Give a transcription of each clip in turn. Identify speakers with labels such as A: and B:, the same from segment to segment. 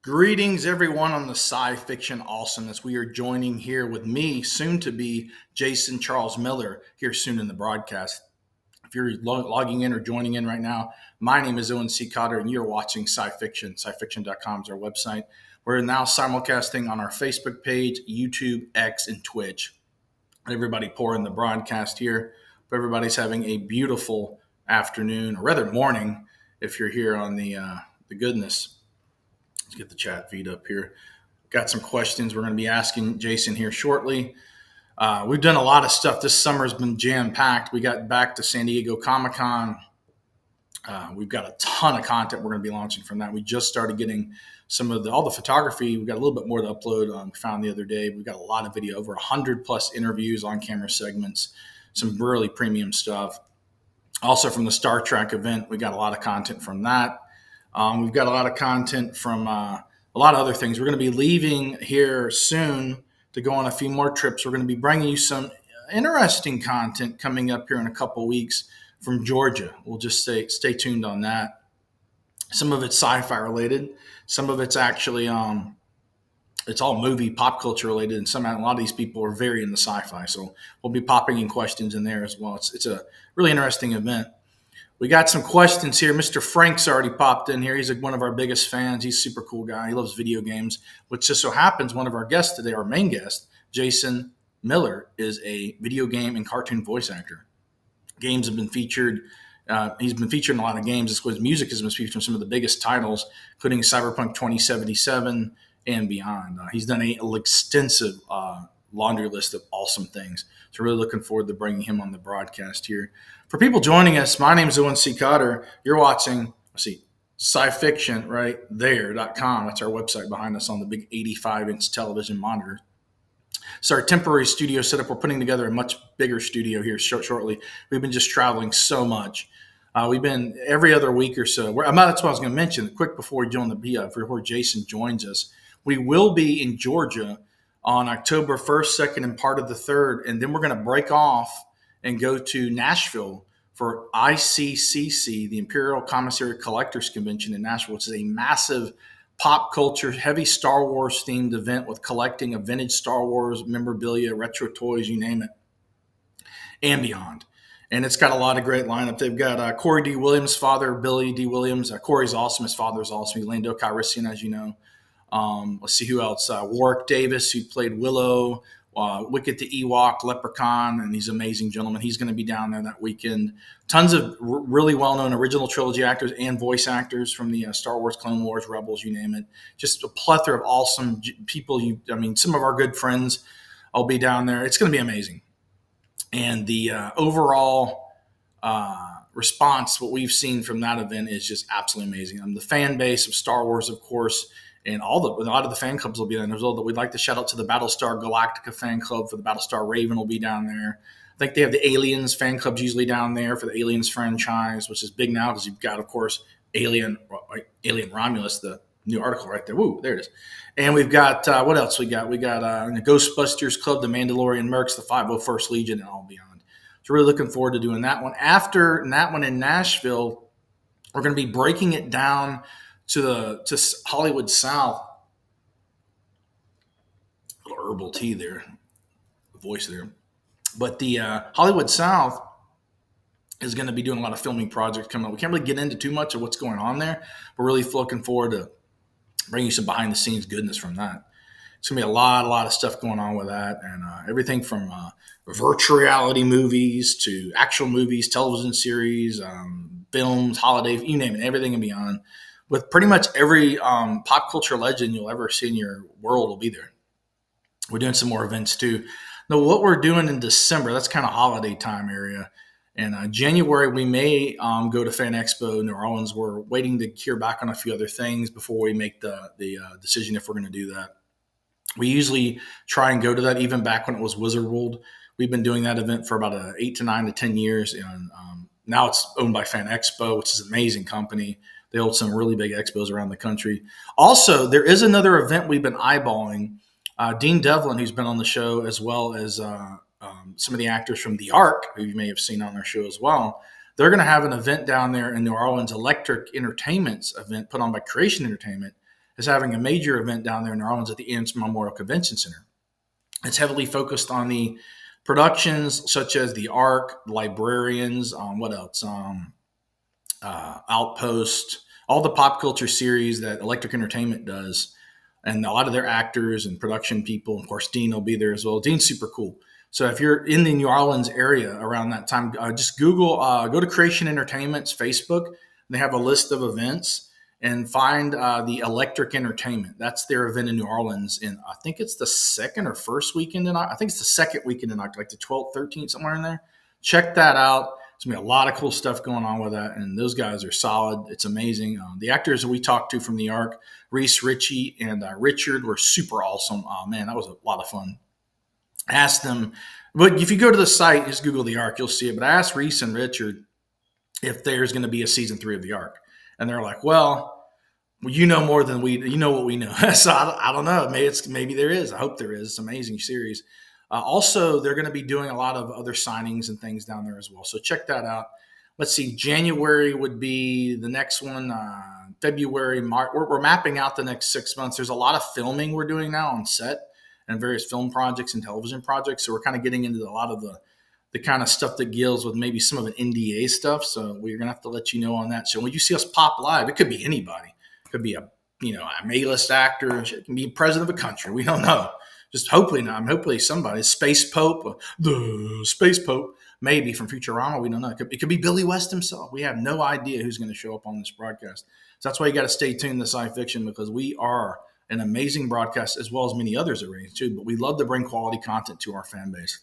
A: Greetings, everyone, on the SciFiction awesomeness. We are joining here with me, soon to be Jason Charles Miller, here soon in the broadcast. If you're logging in or joining in right now, my name is Owen C. Cotter, and you're watching SciFiction. SciFiction.com is our website. We're now simulcasting on our Facebook page, YouTube, X, and Twitch. Everybody pouring the broadcast here. Hope everybody's having a beautiful afternoon, or rather morning, if you're here on the goodness. Let's get the chat feed up here. Got some questions we're going to be asking Jason here shortly. We've done a lot of stuff. This summer has been jam-packed. We got back to San Diego Comic-Con. We've got a ton of content we're going to be launching from that. We just started getting all the photography. We've got a little bit more to upload. We found the other day. We've got a lot of video, over 100 plus interviews, on-camera segments, some really premium stuff. Also from the Star Trek event, we got a lot of content from that. We've got a lot of content from a lot of other things. We're going to be leaving here soon to go on a few more trips. We're going to be bringing you some interesting content coming up here in a couple of weeks from Georgia. We'll just stay tuned on that. Some of it's sci-fi related. Some of it's actually it's all movie pop culture related, and a lot of these people are very into sci-fi. So we'll be popping in questions in there as well. It's a really interesting event. We got some questions here. Mr. Frank's already popped in here. He's one of our biggest fans. He's a super cool guy. He loves video games, which just so happens one of our guests today, our main guest, Jason Miller, is a video game and cartoon voice actor. Games have been featured. He's been featured in a lot of games. His music has been featured in some of the biggest titles, including Cyberpunk 2077 and beyond. He's done an extensive laundry list of awesome things. So really looking forward to bringing him on the broadcast here. For people joining us, my name is Owen C. Cotter. You're watching, SciFiction right there.com. That's our website behind us on the big 85-inch television monitor. It's our temporary studio setup. We're putting together a much bigger studio here shortly. We've been just traveling so much. We've been every other week or so. That's what I was going to mention. Quick before we join before Jason joins us, we will be in Georgia on October 1st, 2nd, and part of the 3rd. And then we're going to break off and go to Nashville for ICCC, the Imperial Commissary Collectors Convention in Nashville, which is a massive pop culture, heavy Star Wars themed event with collecting of vintage Star Wars memorabilia, retro toys, you name it, and beyond. And it's got a lot of great lineup. They've got Corey D. Williams' father, Billy D. Williams. Corey's awesome. His father's awesome. He's Lando Calrissian, as you know. Let's see who else. Warwick Davis, who played Willow, Wicket the Ewok, Leprechaun, and he's an amazing gentleman. He's going to be down there that weekend. Tons of really well-known original trilogy actors and voice actors from the Star Wars, Clone Wars, Rebels, you name it. Just a plethora of awesome people. Some of our good friends will be down there. It's going to be amazing. And the overall response, what we've seen from that event is just absolutely amazing. The fan base of Star Wars, of course, and a lot of the fan clubs will be there. And we'd like to shout out to the Battlestar Galactica fan club for the Battlestar Raven will be down there. I think they have the Aliens fan clubs usually down there for the Aliens franchise, which is big now because you've got, of course, Alien Romulus, the new article right there. Woo, there it is. And we've got, what else we got? We got the Ghostbusters Club, the Mandalorian Mercs, the 501st Legion, and all beyond. So really looking forward to doing that one. After that one in Nashville, we're going to be breaking it down to Hollywood South. A little herbal tea there, the voice there. But the Hollywood South is going to be doing a lot of filming projects coming up. We can't really get into too much of what's going on there. We're really looking forward to bringing you some behind the scenes goodness from that. It's going to be a lot of stuff going on with that, and everything from virtual reality movies to actual movies, television series, films, holidays, you name it, everything and beyond. With pretty much every pop culture legend you'll ever see in your world will be there. We're doing some more events too. Now, what we're doing in December, that's kind of holiday time area. And January, we may go to Fan Expo New Orleans. We're waiting to hear back on a few other things before we make the decision if we're going to do that. We usually try and go to that even back when it was Wizard World. We've been doing that event for about 8 to 9 to 10 years. And now it's owned by Fan Expo, which is an amazing company. They hold some really big expos around the country. Also, there is another event we've been eyeballing. Dean Devlin, who's been on the show, as well as some of the actors from The Ark, who you may have seen on our show as well. They're going to have an event down there in New Orleans, Electric Entertainment's event put on by Creation Entertainment. is having a major event down there in New Orleans at the Ants Memorial Convention Center. It's heavily focused on the productions such as the Ark, Librarians, what else? Outpost, all the pop culture series that Electric Entertainment does, and a lot of their actors and production people. Of course, Dean will be there as well. Dean's super cool. So if you're in the New Orleans area around that time, just Google, go to Creation Entertainment's Facebook. They have a list of events, and find the Electric Entertainment. That's their event in New Orleans. And I think it's the second or first weekend I think it's the second weekend in October, like the 12th, 13th, somewhere in there. Check that out. There's going to be a lot of cool stuff going on with that. And those guys are solid. It's amazing. The actors that we talked to from the Ark, Reese Ritchie and Richard, were super awesome. Man, that was a lot of fun. Asked them, but if you go to the site, just Google the Ark, you'll see it. But I asked Reese and Richard if there's going to be a season 3 of the Ark. And they're like, well, you know more than you know what we know. So I don't know. Maybe there is. I hope there is. It's an amazing series. Also, they're going to be doing a lot of other signings and things down there as well. So check that out. Let's see. January would be the next one. February, March. We're mapping out the next 6 months. There's a lot of filming we're doing now on set and various film projects and television projects. So we're kind of getting into a lot of the kind of stuff that deals with maybe some of an NDA stuff. So we're going to have to let you know on that. So when you see us pop live, it could be anybody. It could be a A-list actor. It can be president of a country. We don't know. Just hopefully not. Hopefully somebody, Space Pope, the Space Pope, maybe from Futurama. We don't know. It could be Billy West himself. We have no idea who's going to show up on this broadcast. So that's why you got to stay tuned to SciFiction, because we are an amazing broadcast as well as many others are raised too. But we love to bring quality content to our fan base.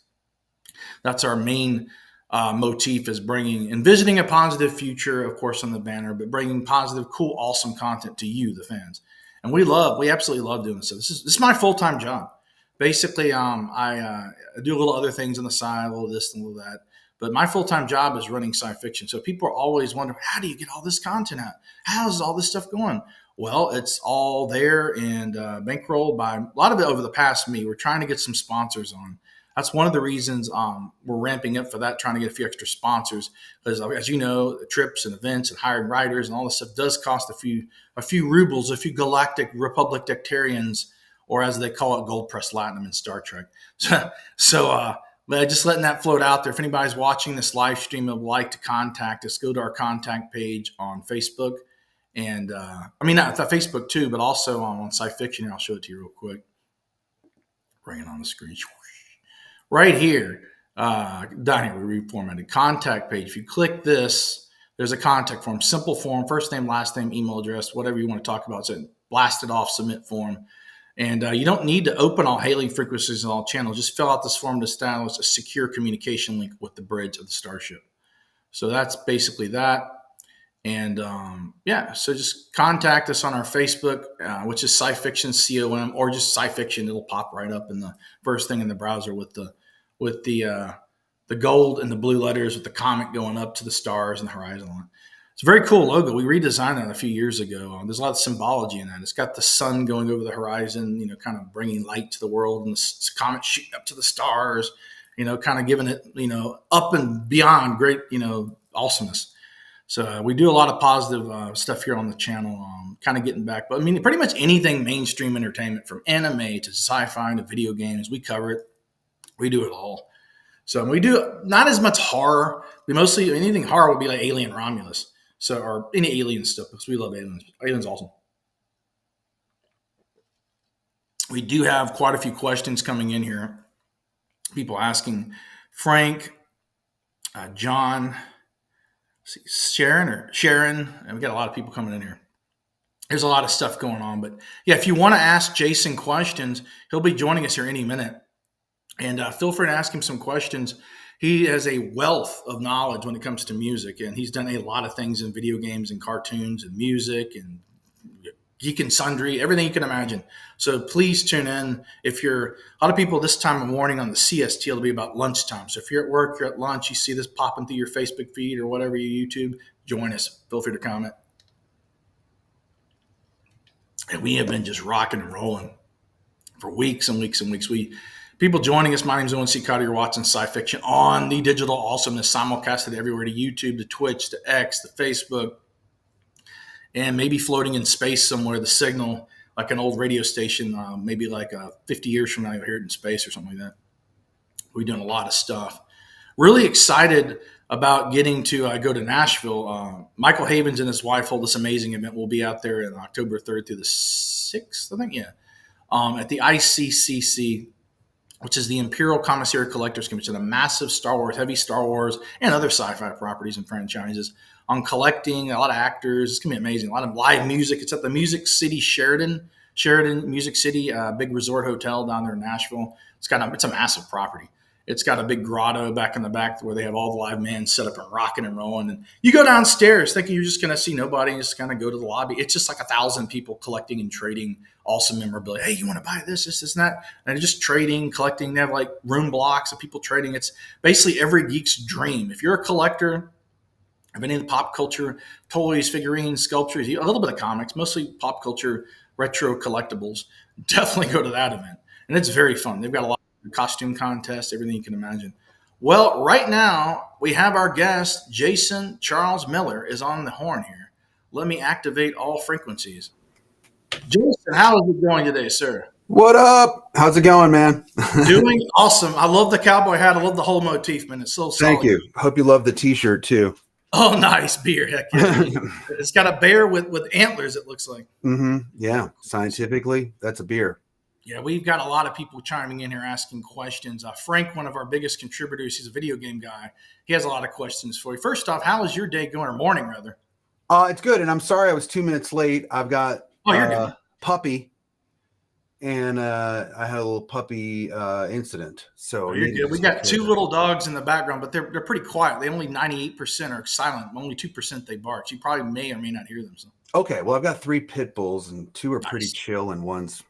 A: That's our main motif, is bringing and visiting a positive future, of course, on the banner, but bringing positive, cool, awesome content to you, the fans. And we absolutely love doing this. So this is my full-time job. Basically, I do a little other things on the side, a little this and a little that. But my full-time job is running SciFiction. So people are always wondering, how do you get all this content out? How's all this stuff going? Well, it's all there and bankrolled by a lot of it over the past me. We're trying to get some sponsors on. That's one of the reasons we're ramping up for that, trying to get a few extra sponsors. Because as you know, trips and events and hiring writers and all this stuff does cost a few rubles, a few galactic republic dectarians, or as they call it, gold press platinum in Star Trek. So just letting that float out there. If anybody's watching this live stream and would like to contact us, go to our contact page on Facebook. And not Facebook too, but also on SciFiction. I'll show it to you real quick. Bring it on the screen. Right here, down here, we reformatted contact page. If you click this, there's a contact form, simple form, first name, last name, email address, whatever you want to talk about. So blast it off, submit form. And you don't need to open all hailing frequencies and all channels. Just fill out this form to establish a secure communication link with the bridge of the Starship. So that's basically that. And so just contact us on our Facebook, which is SciFiction COM, or just SciFiction. It'll pop right up in the first thing in the browser with the gold and the blue letters with the comet going up to the stars and the horizon line. It's a very cool logo. We redesigned that a few years ago. There's a lot of symbology in that. It's got the sun going over the horizon, kind of bringing light to the world, and the comet shooting up to the stars, kind of giving it, up and beyond great, awesomeness. So we do a lot of positive stuff here on the channel, kind of getting back. But pretty much anything mainstream entertainment, from anime to sci-fi to video games, we cover it. We do it all. So we do not as much horror. We mostly, anything horror would be like Alien Romulus. So, or any alien stuff, because we love aliens. Aliens awesome. We do have quite a few questions coming in here. People asking, Frank, John, Sharon, and we got a lot of people coming in here. There's a lot of stuff going on, but yeah, if you want to ask Jason questions, he'll be joining us here any minute, and feel free to ask him some questions. He has a wealth of knowledge when it comes to music, and he's done a lot of things in video games and cartoons and music and geek and sundry, everything you can imagine. So please tune in. If you're a lot of people this time of morning on the CST, it'll be about lunchtime. So if you're at work, you're at lunch, you see this popping through your Facebook feed or whatever, your YouTube, join us. Feel free to comment. And we have been just rocking and rolling for weeks and weeks and weeks. People joining us, my name is Owen C. Carter. You're watching SciFiction on the digital awesomeness, simulcasted everywhere, to YouTube, to Twitch, to X, to Facebook, and maybe floating in space somewhere, the signal. like an old radio station, maybe like 50 years from now, you'll hear it in space or something like that. We're doing a lot of stuff. Really excited about getting to go to Nashville. Michael Havens and his wife hold this amazing event. We'll be out there on October 3rd through the 6th, I think. Yeah. At the ICCC, which is the Imperial Commissary Collectors Convention, a massive Star Wars, heavy Star Wars, and other sci-fi properties and franchises on collecting, a lot of actors. It's going to be amazing. A lot of live music. It's at the Music City Sheridan Music City, big resort hotel down there in Nashville. It's a massive property. It's got a big grotto back in the back where they have all the live bands set up and rocking and rolling. And you go downstairs thinking you're just going to see nobody and just kind of go to the lobby. It's just like 1,000 people collecting and trading awesome memorabilia. Hey, you want to buy this, and that? And just trading, collecting. They have like room blocks of people trading. It's basically every geek's dream. If you're a collector of any of the pop culture, toys, figurines, sculptures, a little bit of comics, mostly pop culture, retro collectibles, definitely go to that event. And it's very fun. They've got a lot of costume contests, everything you can imagine. Well, right now we have our guest, Jason Charles Miller, is on the horn here. Let me activate all frequencies. Jason, how is it going today, sir?
B: What up? How's it going, man?
A: Doing awesome. I love the cowboy hat. I love the whole motif, man. It's so solid.
B: Thank you. Hope you love the t-shirt too.
A: Oh, nice beer. Heck yeah. It's got a bear with antlers, it looks like.
B: Mm-hmm. Yeah. Scientifically, that's a beer.
A: Yeah, we've got a lot of people chiming in here asking questions. Frank, one of our biggest contributors, he's a video game guy. He has a lot of questions for you. First off, how is your day going, or morning rather?
B: It's good. And I'm sorry I was 2 minutes late. I've got a puppy, and I had a little puppy incident. So
A: you're good. We got two little dogs in the background, but they're pretty quiet. They only 98% are silent. Only 2% they bark. So you probably may or may not hear them. So.
B: Okay. Well, I've got 3 pit bulls, and 2 are pretty chill, and one's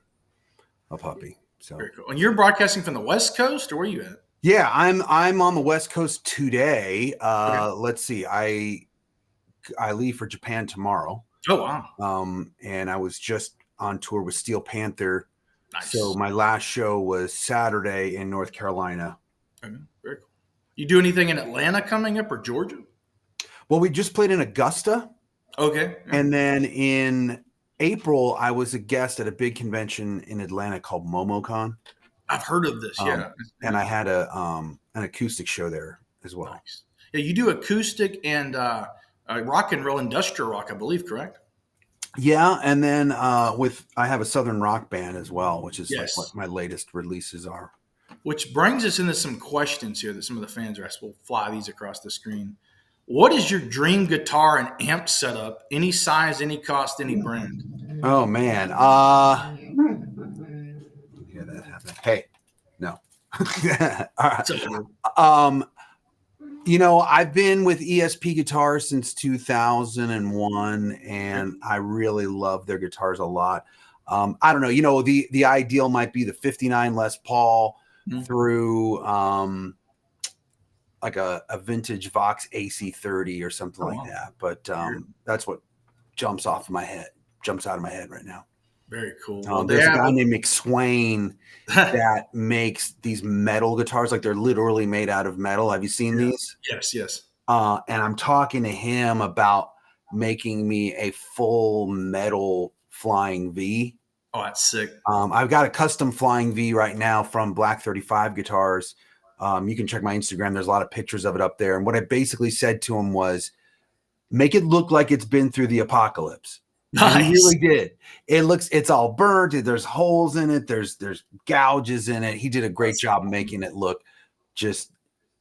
B: a puppy. So
A: very cool. And you're broadcasting from the West Coast, or where are you at?
B: Yeah, I'm on the West Coast today.
A: Okay.
B: Let's see. I leave for Japan tomorrow.
A: Oh wow.
B: And I was just on tour with Steel Panther.
A: Nice.
B: So my last show was Saturday in North Carolina.
A: Okay. Very cool. You do anything in Atlanta coming up, or Georgia?
B: Well, we just played in Augusta.
A: Okay. Yeah.
B: And then in April, I was a guest at a big convention in Atlanta called MomoCon.
A: I've heard of this, yeah.
B: And I had an acoustic show there as well.
A: Nice. Yeah, you do acoustic and rock and roll, industrial rock, I believe, correct?
B: Yeah, and then I have a Southern rock band as well, which is
A: yes.
B: like what my latest releases are.
A: Which brings us into some questions here that some of the fans are asking. We'll fly these across the screen. What is your dream guitar and amp setup? Any size, any cost, any brand?
B: Oh man. Yeah, that happened. Hey, no. All right. I've been with ESP Guitars since 2001, and I really love their guitars a lot. I don't know, the ideal might be the 59 Les Paul through like a vintage Vox AC30 or something like that. But that's what jumps out of my head right now.
A: Very cool.
B: There's a guy named McSwain that makes these metal guitars, like they're literally made out of metal. Have you seen these?
A: Yes.
B: And I'm talking to him about making me a full metal Flying V.
A: Oh, that's sick.
B: I've got a custom Flying V right now from Black 35 Guitars. You can check my Instagram. There's a lot of pictures of it up there. And what I basically said to him was, make it look like it's been through the apocalypse.
A: Nice.
B: He really did. It's all burnt. There's holes in it. There's gouges in it. He did a great job making it look just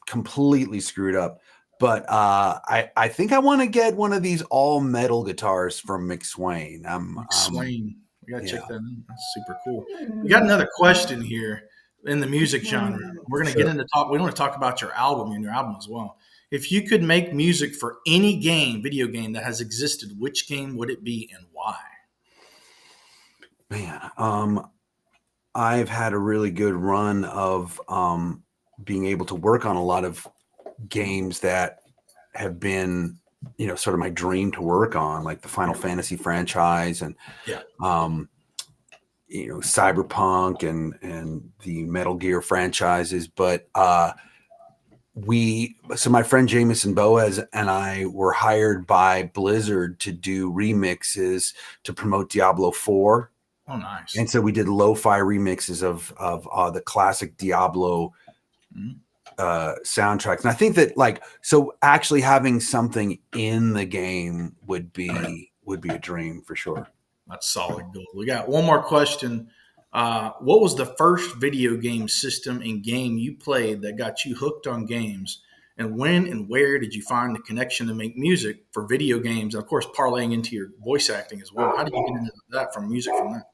B: completely screwed up. But I think I want to get one of these all metal guitars from McSwain.
A: McSwain. We got to check that out. That's super cool. We got another question here in the music genre. We're going to get into talk. We want to talk about your album and your album as well. If you could make music for any video game that has existed, which game would it be and why?
B: Man, I've had a really good run of being able to work on a lot of games that have been, sort of my dream to work on, like the Final Fantasy franchise and, Cyberpunk and the Metal Gear franchises. But my friend Jameson Boaz and I were hired by Blizzard to do remixes to promote Diablo 4.
A: Oh, nice.
B: And so we did lo-fi remixes of the classic Diablo soundtracks. And I think that so actually having something in the game would be a dream for sure.
A: That's solid gold. We got one more question. What was the first video game system and game you played that got you hooked on games? And when and where did you find the connection to make music for video games? And of course, parlaying into your voice acting as well. How did you get into that from music from that?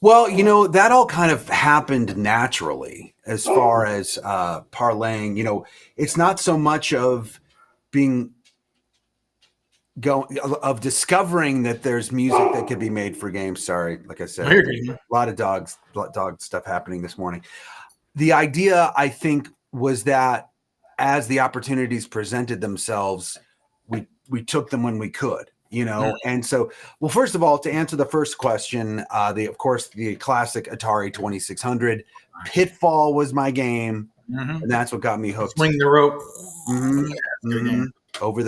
B: Well, that all kind of happened naturally as far as parlaying. It's not so much of discovering that there's music that could be made for games. Sorry, like I said, a lot of dog stuff happening this morning. The idea, I think, was that as the opportunities presented themselves, we took them when we could. And so, well, first of all, to answer the first question, of course, the classic Atari 2600 Pitfall was my game, and that's what got me hooked.
A: Swing the rope
B: over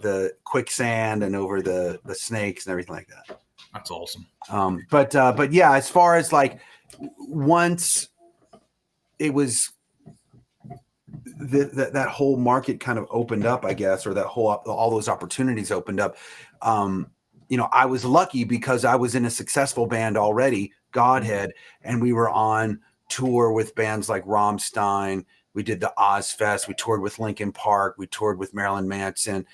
B: the quicksand and over the snakes and everything like that.
A: That's awesome.
B: But yeah, as far as once it was that whole market kind of opened up, I guess, or all those opportunities opened up. I was lucky because I was in a successful band already, Godhead, and we were on tour with bands like Rammstein. We did the Ozfest. We toured with Linkin Park. We toured with Marilyn Manson.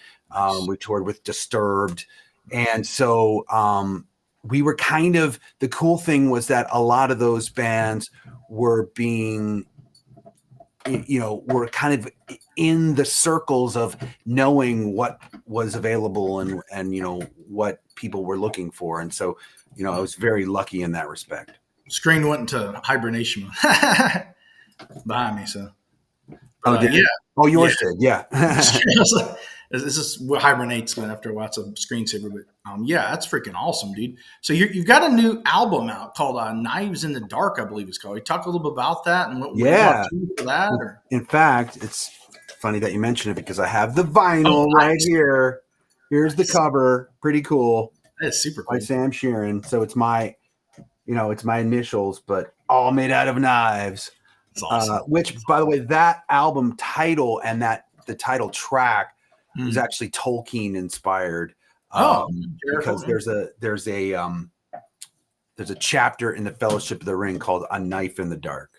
B: We toured with Disturbed. And so we were the cool thing was that a lot of those bands were were kind of in the circles of knowing what was available and what people were looking for. And so, I was very lucky in that respect.
A: Screen went into hibernation behind me. So,
B: yeah. Oh, yours did. Yeah.
A: This is what hibernates after a while. It's a screensaver, but yeah, that's freaking awesome, dude. So you've got a new album out called Knives in the Dark, I believe it's called. You talk a little bit about that and what for that? Or?
B: In fact, it's funny that you mention it because I have the vinyl right here. Here's the cover. Pretty cool.
A: That's super cool.
B: By Sam Sheeran. So it's my initials, but all made out of knives.
A: That's awesome.
B: Which, by the way, that album title and the title track is actually Tolkien inspired. Because there's a chapter in the Fellowship of the Ring called A Knife in the Dark.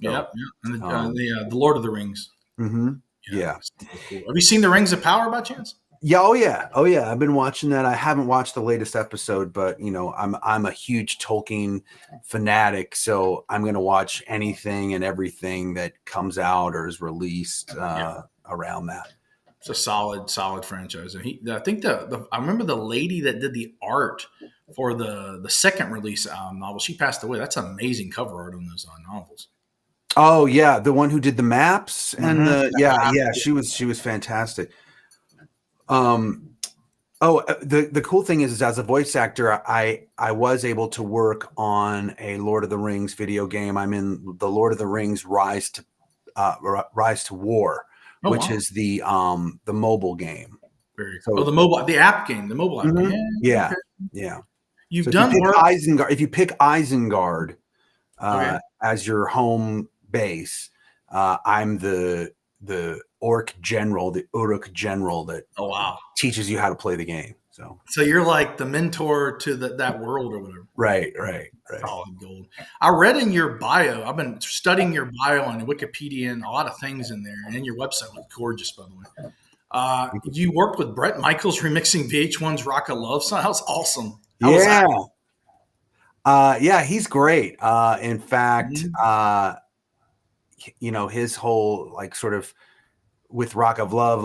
A: Yep. And the Lord of the Rings.
B: Yeah.
A: Cool. Have you seen the Rings of Power by chance?
B: Yeah. Oh yeah. I've been watching that. I haven't watched the latest episode, but I'm a huge Tolkien fanatic, so I'm going to watch anything and everything that comes out or is released around that.
A: It's a solid franchise. And I think I remember the lady that did the art for the second release novel. She passed away. That's amazing cover art on those novels.
B: Oh yeah, the one who did the maps and she was fantastic. The cool thing is as a voice actor, I was able to work on a Lord of the Rings video game. I'm in the Lord of the Rings Rise to War. Which is the mobile game.
A: Very cool. The app game, the mobile app game.
B: Yeah.
A: You've done Isengard.
B: If you pick Isengard as your home base, I'm the orc general, the Uruk general that teaches you how to play the game. So
A: you're like the mentor to that world or whatever.
B: Right.
A: Solid gold. I read in your bio, I've been studying your bio on Wikipedia and a lot of things in there, and your website was gorgeous, by the way. You worked with Bret Michaels remixing VH1's Rock of Love song. That was awesome.
B: Yeah, he's great. In fact, his whole sort of with Rock of Love,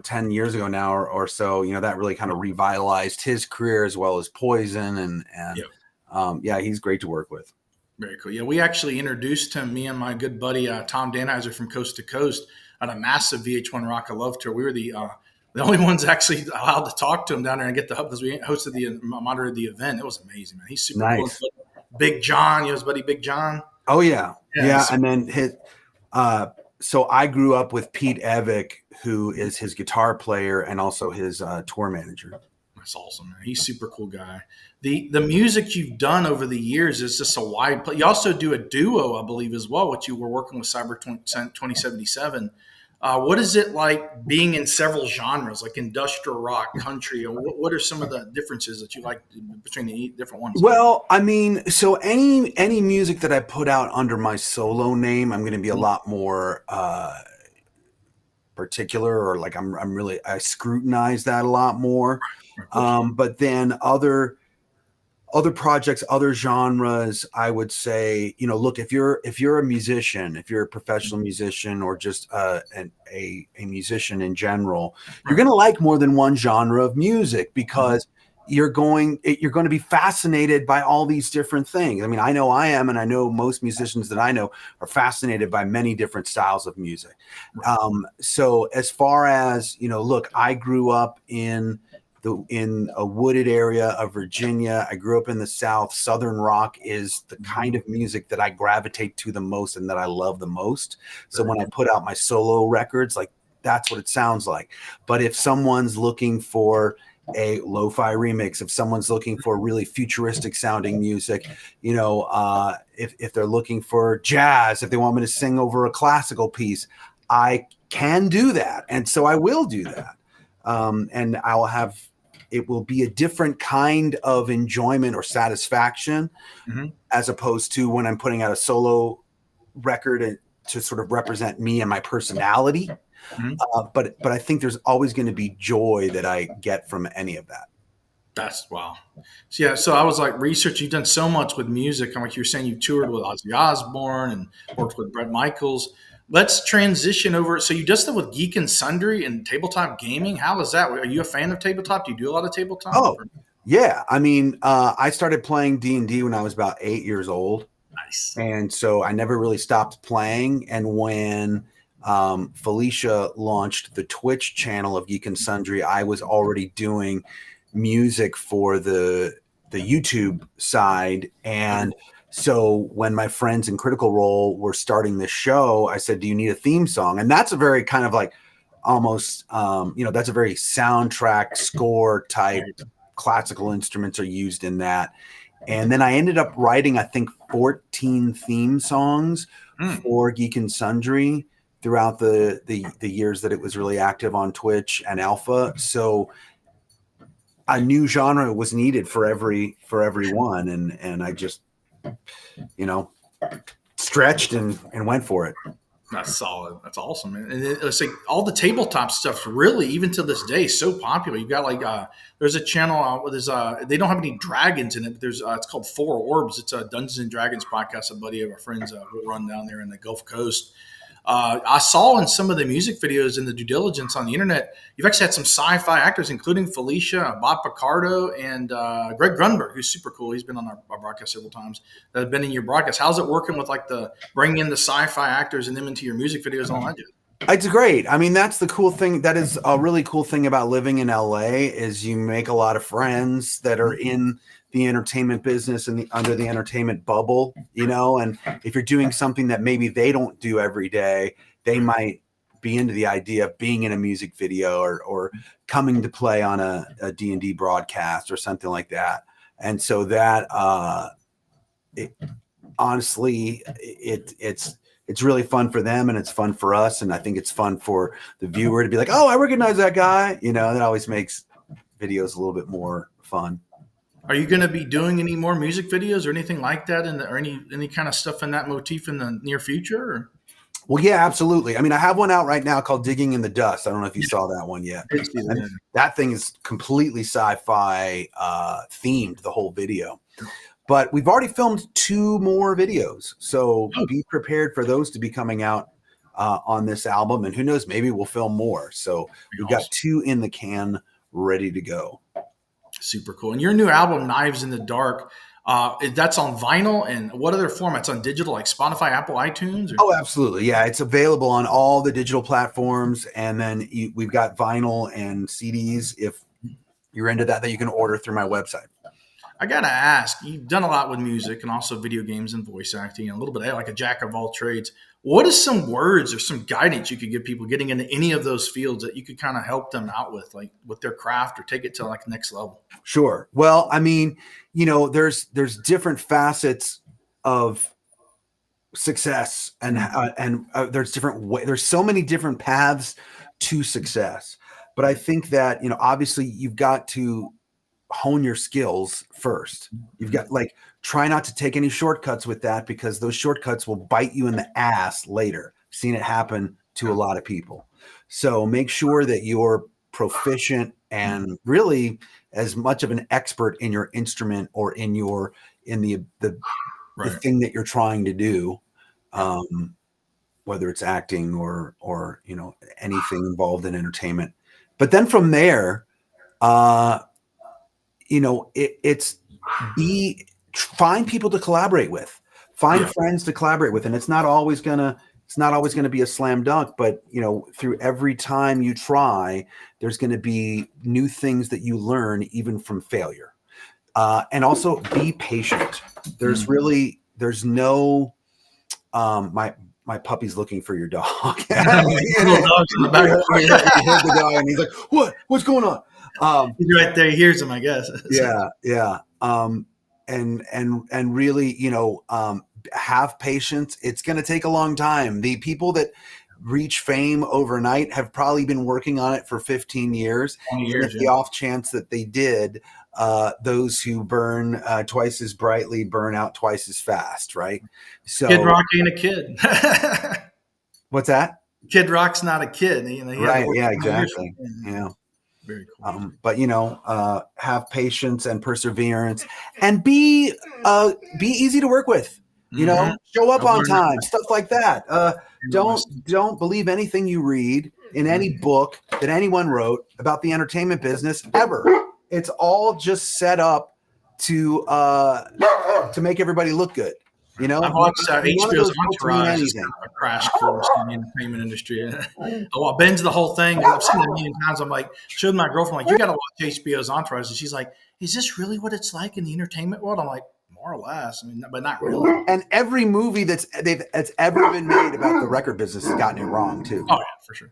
B: 10 years ago now or so, that really kind of revitalized his career as well as Poison. And he's great to work with.
A: Very cool. Yeah, we actually introduced him, me and my good buddy, Tom Danheiser from Coast to Coast, at a massive VH1 Rock of Love tour. We were the only ones actually allowed to talk to him down there and get the hub because we moderated the event. It was amazing, man. He's super
B: nice.
A: Cool. Big John, his buddy Big John.
B: Oh, yeah. And then his so I grew up with Pete Evick, who is his guitar player and also his tour manager.
A: That's awesome, man. He's a super cool guy. The music you've done over the years is just a wide play. You also do a duo, I believe, as well, which you were working with Cyber 2077. What is it like being in several genres, like industrial rock, country? Or what are some of the differences that you like between the different ones?
B: Well, I mean, so any music that I put out under my solo name, I'm going to be a lot more particular, or like I scrutinize that a lot more.
A: Of course.
B: But then other projects, other genres, I would say, look, if you're a musician, if you're a professional musician, or just a musician in general, you're going to like more than one genre of music, because you're going to be fascinated by all these different things. I mean, I know I am, and I know most musicians that I know are fascinated by many different styles of music. So as far as, look, I grew up in a wooded area of Virginia. I grew up in the South. Southern rock is the kind of music that I gravitate to the most and that I love the most. So when I put out my solo records, like, that's what it sounds like. But if someone's looking for a lo-fi remix, if someone's looking for really futuristic sounding music, if they're looking for jazz, if they want me to sing over a classical piece, I can do that. And so I will do that. And it will be a different kind of enjoyment or satisfaction, as opposed to when I'm putting out a solo record to sort of represent me and my personality. But I think there's always going to be joy that I get from any of that.
A: That's wow. So, yeah. So I was like researching. You've done so much with music. And like you were saying, you toured with Ozzy Osbourne and worked with Bret Michaels. Let's transition over. So you just did with Geek and Sundry and tabletop gaming. How is that? Are you a fan of tabletop? Do you do a lot of tabletop?
B: Oh, yeah. I mean, I started playing D&D when I was about 8 years old.
A: Nice.
B: And so I never really stopped playing. And when Felicia launched the Twitch channel of Geek and Sundry, I was already doing music for the YouTube side. And so when my friends in Critical Role were starting this show, I said, do you need a theme song? And that's a very kind of like almost, that's a very soundtrack score type. Classical instruments are used in that. And then I ended up writing, I think, 14 theme songs for Geek and Sundry throughout the years that it was really active on Twitch and Alpha. So a new genre was needed for everyone. And I just, stretched and went for it.
A: That's solid. That's awesome, man. And it's like all the tabletop stuff, really, even to this day, is so popular. You've got like there's a channel where they don't have any dragons in it, but there's it's called Four Orbs. It's a Dungeons and Dragons podcast. A buddy of our friends who run down there in the Gulf Coast. I saw in some of the music videos in the due diligence on the internet, you've actually had some sci-fi actors, including Felicia, Bob Picardo, and Greg Grunberg, who's super cool. He's been on our broadcast several times. That have been in your broadcast. How's it working with like bringing in the sci-fi actors and them into your music videos and all that?
B: It's great. I mean, that's the cool thing. That is a really cool thing about living in LA is you make a lot of friends that are in the entertainment business and under the entertainment bubble, and if you're doing something that maybe they don't do every day, they might be into the idea of being in a music video or coming to play on a D&D broadcast or something like that. And so that, honestly, it's really fun for them and it's fun for us. And I think it's fun for the viewer to be like, oh, I recognize that guy. That always makes videos a little bit more fun.
A: Are you going to be doing any more music videos or anything like that, or any kind of stuff in that motif in the near future? Or?
B: Well, yeah, absolutely. I mean, I have one out right now called Digging in the Dust. I don't know if you saw that one yet. That thing is completely sci-fi themed, the whole video. But we've already filmed 2 more videos. So be prepared for those to be coming out on this album. And who knows, maybe we'll film more. So we've got 2 in the can ready to go.
A: Super cool. And your new album, Knives in the Dark, that's on vinyl, and what other formats? On digital, like Spotify, Apple, iTunes? Or?
B: Oh, absolutely. Yeah, it's available on all the digital platforms. And then we've got vinyl and CDs, if you're into that you can order through my website.
A: I got to ask, you've done a lot with music and also video games and voice acting and a little bit like a jack of all trades. What is some words or some guidance you could give people getting into any of those fields that you could kind of help them out with, like with their craft or take it to like the next level?
B: Sure. Well, I mean, there's different facets of success, and there's different there's so many different paths to success. But I think that, obviously you've got to hone your skills first. You've got try not to take any shortcuts with that, because those shortcuts will bite you in the ass later. I've seen it happen to a lot of people. So make sure that you're proficient and really as much of an expert in your instrument or in the thing that you're trying to do, whether it's acting or anything involved in entertainment. But then from there, it's find people to collaborate with, find friends to collaborate with. And it's not always gonna be a slam dunk, but through every time you try, there's going to be new things that you learn, even from failure. And also be patient. There's no, my puppy's looking for your dog.
A: Little dog's in the back.
B: You heard the dog and he's like, what's going on?
A: He's right there. He hears him, I guess.
B: Yeah. And really, have patience. It's going to take a long time. The people that reach fame overnight have probably been working on it for 15 years.
A: 20 years,
B: the off chance that they did, those who burn twice as brightly burn out twice as fast, right? So
A: Kid Rock ain't a kid.
B: What's that?
A: Kid Rock's not a kid.
B: Right. Yeah, exactly. Yeah.
A: Very cool.
B: But have patience and perseverance, and be easy to work with. Show up on time, stuff like that. Don't believe anything you read in any book that anyone wrote about the entertainment business ever. It's all just set up to make everybody look good.
A: I've watched HBO's Entourage, is kind of a crash course in the entertainment industry. I binge the whole thing. I've seen it a million times. I'm like, showed my girlfriend, you got to watch HBO's Entourage. And she's like, is this really what it's like in the entertainment world? I'm like, more or less. But not really.
B: And every movie that's ever been made about the record business has gotten it wrong too.
A: Oh yeah, for sure.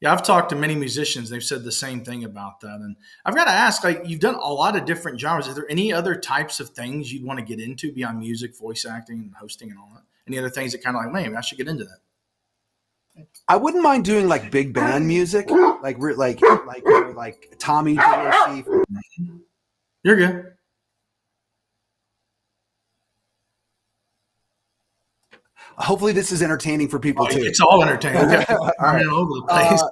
A: Yeah, I've talked to many musicians. They've said the same thing about that. And I've got to ask, you've done a lot of different genres. Is there any other types of things you'd want to get into beyond music, voice acting, and hosting and all that? Any other things that kind of maybe I should get into that?
B: I wouldn't mind doing big band music, like Tommy Dorsey.
A: You're good.
B: Hopefully this is entertaining for people too.
A: It's all entertaining. All right. All over the place.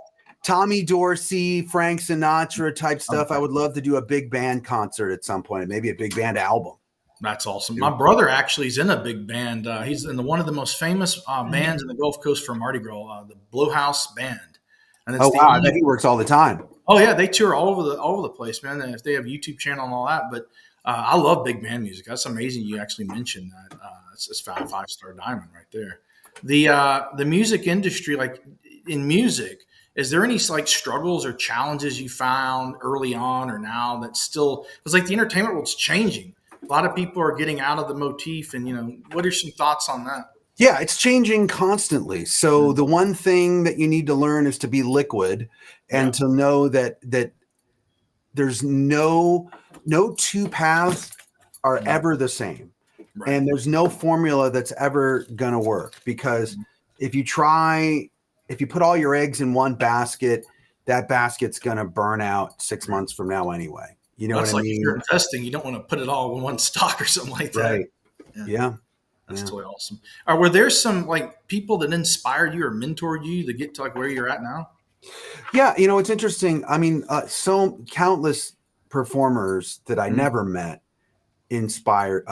B: Tommy Dorsey, Frank Sinatra type stuff. I would love to do a big band concert at some point, maybe a big band album.
A: That's awesome. My brother actually is in a big band. He's in one of the most famous bands in the Gulf Coast for Mardi Gras, the Blowhouse Band. And it's
B: I bet he works all the time.
A: Oh yeah, they tour all over the place, man. And if they have a YouTube channel and all that, but I love big band music. That's amazing. You actually mentioned that. It's 5-star diamond right there. The music industry, in music, is there any struggles or challenges you found early on or now that still, because the entertainment world's changing. A lot of people are getting out of the motif, and what are some thoughts on that?
B: Yeah, it's changing constantly. So the one thing that you need to learn is to be liquid, and to know that there's no two paths are ever the same. Right. And there's no formula that's ever going to work, because if you put all your eggs in one basket, that basket's going to burn out 6 months from now anyway. You know what I mean?
A: If you're investing, you don't want to put it all in one stock or something like that.
B: Right. Yeah.
A: That's totally awesome. Were there some people that inspired you or mentored you to get to where you're at now?
B: Yeah. It's interesting. I mean, so countless performers that I never met inspired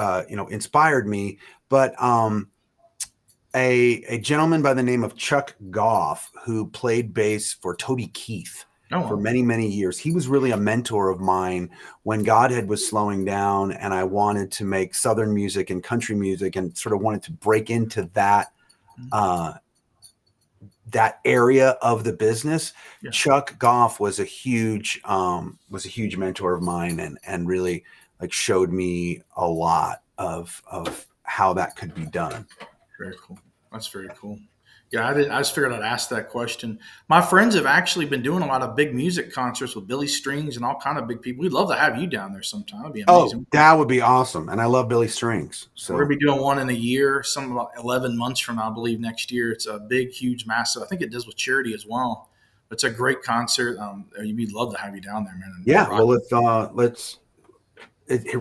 B: me, but a gentleman by the name of Chuck Goff, who played bass for Toby Keith for many, many years. He was really a mentor of mine when Godhead was slowing down, and I wanted to make Southern music and country music, and sort of wanted to break into that area of the business. Yeah. Chuck Goff was a huge mentor of mine, and really showed me a lot of how that could be done.
A: Very cool. That's very cool. Yeah, I just figured I'd ask that question. My friends have actually been doing a lot of big music concerts with Billy Strings and all kind of big people. We'd love to have you down there sometime. That'd be
B: Oh,
A: amazing.
B: that would be awesome. And I love Billy Strings.
A: We're
B: So
A: gonna be doing one in a year, some about 11 months from now, I believe next year. It's a big, huge, massive. I think it does with charity as well. It's a great concert. We'd love to have you down there, man. And
B: yeah,
A: rock.
B: well,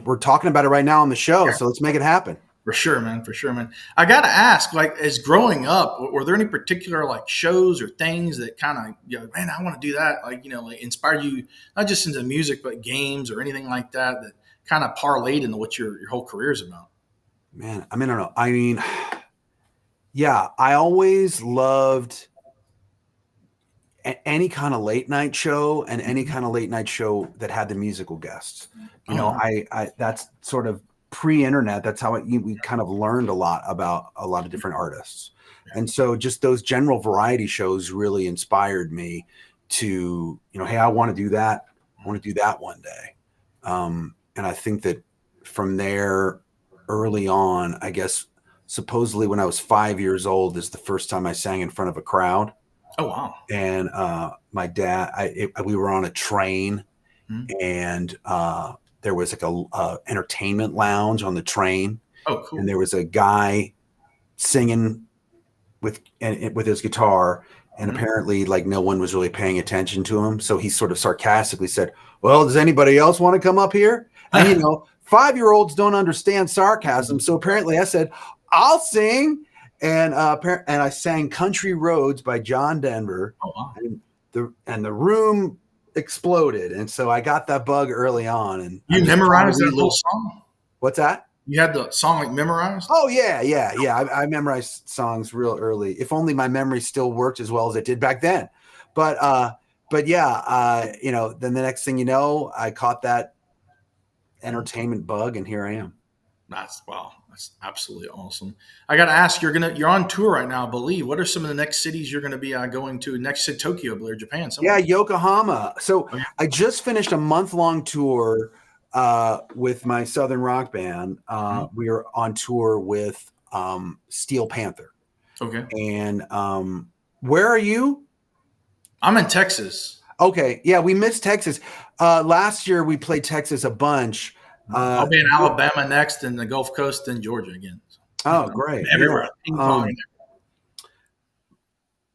B: we're talking about it right now on the show, so let's make it happen.
A: For sure, man. For sure, man. I got to ask, like, as growing up, were there any particular like shows or things that kind of, man, I want to do that, like, like inspired you, not just into music, but games or anything like that, that kind of parlayed into what your whole career is about?
B: Man, I mean, I don't know. I mean, yeah, I always loved any kind of late night show and any kind of late night show that had the musical guests. I that's sort of pre-internet. That's how we kind of learned a lot about a lot of different artists. And so just those general variety shows really inspired me to, hey, I want to do that. I want to do that one day. And I think that from there, early on, I guess, supposedly when I was 5 years old is the first time I sang in front of a crowd.
A: Oh, wow.
B: And my dad, we were on a train, and there was like a entertainment lounge on the train.
A: Oh, cool.
B: And there was a guy singing with his guitar, and apparently like no one was really paying attention to him. So he sort of sarcastically said, "Well, does anybody else want to come up here?" And 5-year-olds don't understand sarcasm. So apparently I said, "I'll sing." And I sang "Country Roads" by John Denver.
A: Oh, wow.
B: And the room exploded. And so I got that bug early on. And
A: you memorized that whole song?
B: What's that?
A: You had the song like memorized?
B: Oh yeah. I memorized songs real early. If only my memory still worked as well as it did back then. But yeah, then the next thing you know, I caught that entertainment bug, and here I am.
A: That's absolutely awesome. I got to ask, you're on tour right now, I believe. What are some of the next cities you're going to be going to? Next to Tokyo, or Japan? Somewhere?
B: Yeah, Yokohama. So I just finished a month-long tour with my Southern rock band. We are on tour with Steel Panther.
A: Okay.
B: And where are you?
A: I'm in Texas.
B: Okay. Yeah, we missed Texas. Last year we played Texas a bunch.
A: I'll be in Alabama next, and the Gulf Coast, and Georgia again.
B: Oh, great.
A: Everywhere.
B: Yeah.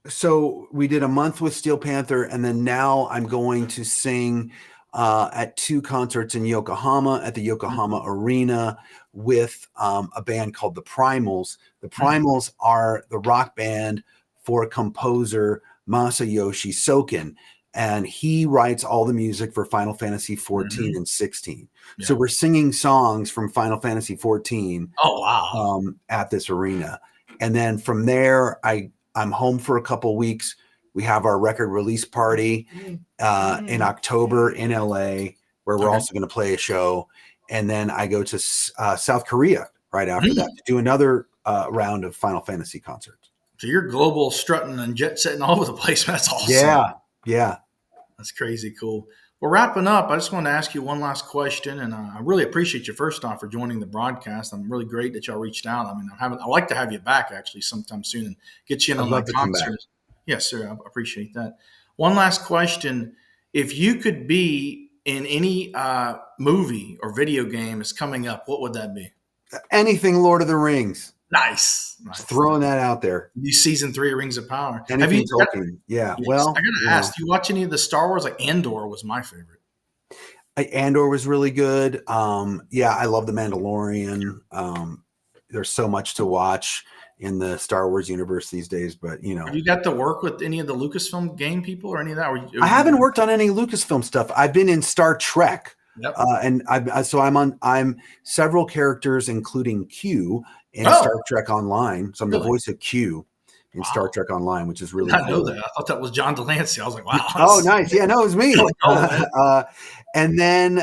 B: So we did a month with Steel Panther, and then now I'm going to sing at 2 concerts in Yokohama at the Yokohama Arena with a band called the Primals. The Primals are the rock band for composer Masayoshi Soken, and he writes all the music for Final Fantasy 14 and 16. Yeah. So we're singing songs from Final Fantasy 14.
A: Oh, wow.
B: At this arena. And then from there, I'm home for a couple weeks. We have our record release party in October in LA, where we're also going to play a show. And then I go to South Korea right after that to do another round of Final Fantasy concerts.
A: So you're global strutting and jet setting all over the place. That's awesome.
B: Yeah.
A: That's crazy cool. Well, wrapping up, I just want to ask you one last question, and I really appreciate you first off for joining the broadcast. I'm really great that y'all reached out. I mean, I'd like to have you back actually sometime soon and get you in on my concerts. Yes, sir. I appreciate that. One last question: if you could be in any movie or video game that's coming up, what would that be?
B: Anything Lord of the Rings.
A: Nice.
B: Just throwing that out there.
A: New season 3 of Rings of Power.
B: Have you Tolkien? Yeah.
A: Yes.
B: Well,
A: I gotta ask, do you watch any of the Star Wars? Like Andor was my favorite.
B: Andor was really good. Yeah, I love The Mandalorian. There's so much to watch in the Star Wars universe these days, but
A: Have you got to work with any of the Lucasfilm game people or any of that?
B: I haven't worked on any Lucasfilm stuff. I've been in Star Trek. Yep. And I'm several characters, including Q in Star Trek Online. So I'm the voice of Q in Star Trek Online, which is really cool.
A: I know that. I thought that was John Delancey. I was like, wow.
B: Oh, nice. Yeah, no, it was me. And then,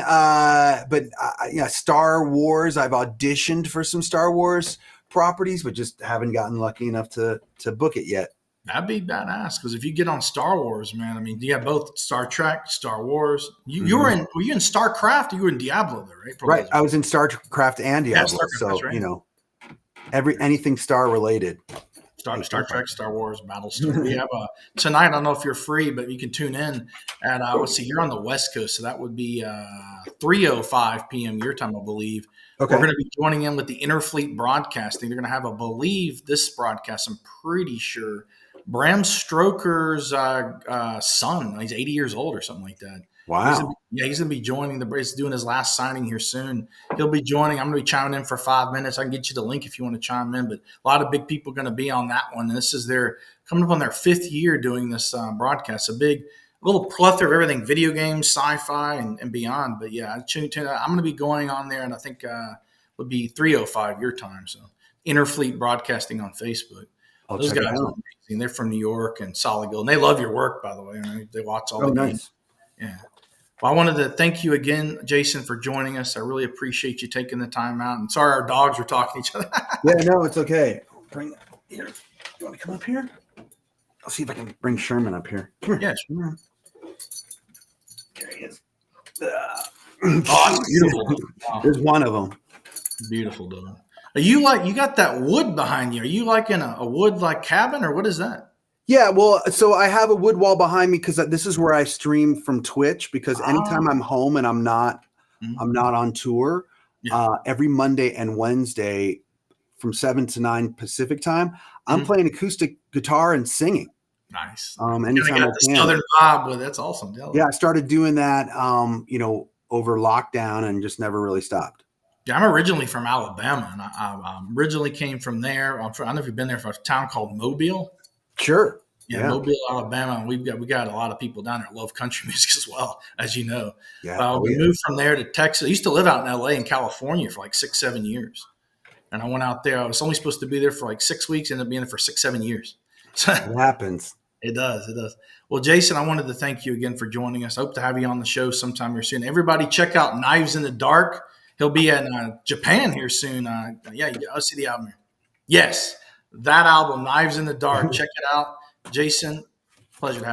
B: Star Wars. I've auditioned for some Star Wars properties, but just haven't gotten lucky enough to book it yet.
A: That'd be badass, because if you get on Star Wars, man, I mean, you have both Star Trek, Star Wars. Were you in StarCraft or you were in Diablo there, right?
B: Right. I was in StarCraft and Diablo.
A: Yeah, StarCraft,
B: so,
A: right.
B: anything Star related.
A: Star Trek, Star Wars, Battlestar. We have tonight. I don't know if you're free, but you can tune in at let's see, you're on the West Coast, so that would be 3:05 p.m. your time, I believe.
B: Okay.
A: We're going to be joining in with the Interfleet Broadcasting. They're going to have, I believe, this broadcast. I'm pretty sure Bram Stoker's son. He's 80 years old or something like that.
B: Wow.
A: He's going to be joining he's doing his last signing here soon. He'll be joining. I'm going to be chiming in for 5 minutes. I can get you the link if you want to chime in, but a lot of big people are going to be on that one. And this is coming up on their 5th year doing this broadcast. A little plethora of everything, video games, sci-fi, and beyond. But yeah, I'm going to be going on there, and I think would be 3:05 your time. So Interfleet Broadcasting on Facebook. Those guys are amazing. They're from New York and Solid Gold. And they love your work, by the way. They watch all the games. Yeah. Well, I wanted to thank you again, Jason, for joining us. I really appreciate you taking the time out. And sorry our dogs were talking to each other.
B: Yeah, no, it's okay. Bring here. You want to come up here? I'll see if I can bring Sherman up here. Come here.
A: Yeah,
B: Sherman. There he is.
A: Oh, that's beautiful. Wow.
B: There's one of them.
A: Beautiful dog. Are you got that wood behind you? Are you like in a wood like cabin, or what is that?
B: Yeah, well, so I have a wood wall behind me because this is where I stream from Twitch. Because anytime I'm home and I'm not on tour, every Monday and Wednesday from 7 to 9 Pacific time, I'm playing acoustic guitar and singing.
A: Nice.
B: Anytime I can.
A: Southern vibe with that's awesome.
B: Yeah, I started doing that, over lockdown and just never really stopped.
A: Yeah, I'm originally from Alabama, and I originally came from there. I don't know if you've been there, for a town called Mobile.
B: Sure.
A: Yeah, Mobile, Alabama. And we got a lot of people down there that love country music as well, as you know.
B: Yeah.
A: We moved from there to Texas. I used to live out in LA and California for like 6-7 years. And I went out there. I was only supposed to be there for like 6 weeks, ended up being there for 6-7 years. So
B: it happens.
A: It does. Well, Jason, I wanted to thank you again for joining us. I hope to have you on the show sometime here soon. Everybody check out Knives in the Dark. He'll be in Japan here soon. I'll see the album here. Yes, that album, Knives in the Dark. Check it out. Jason, pleasure to have you.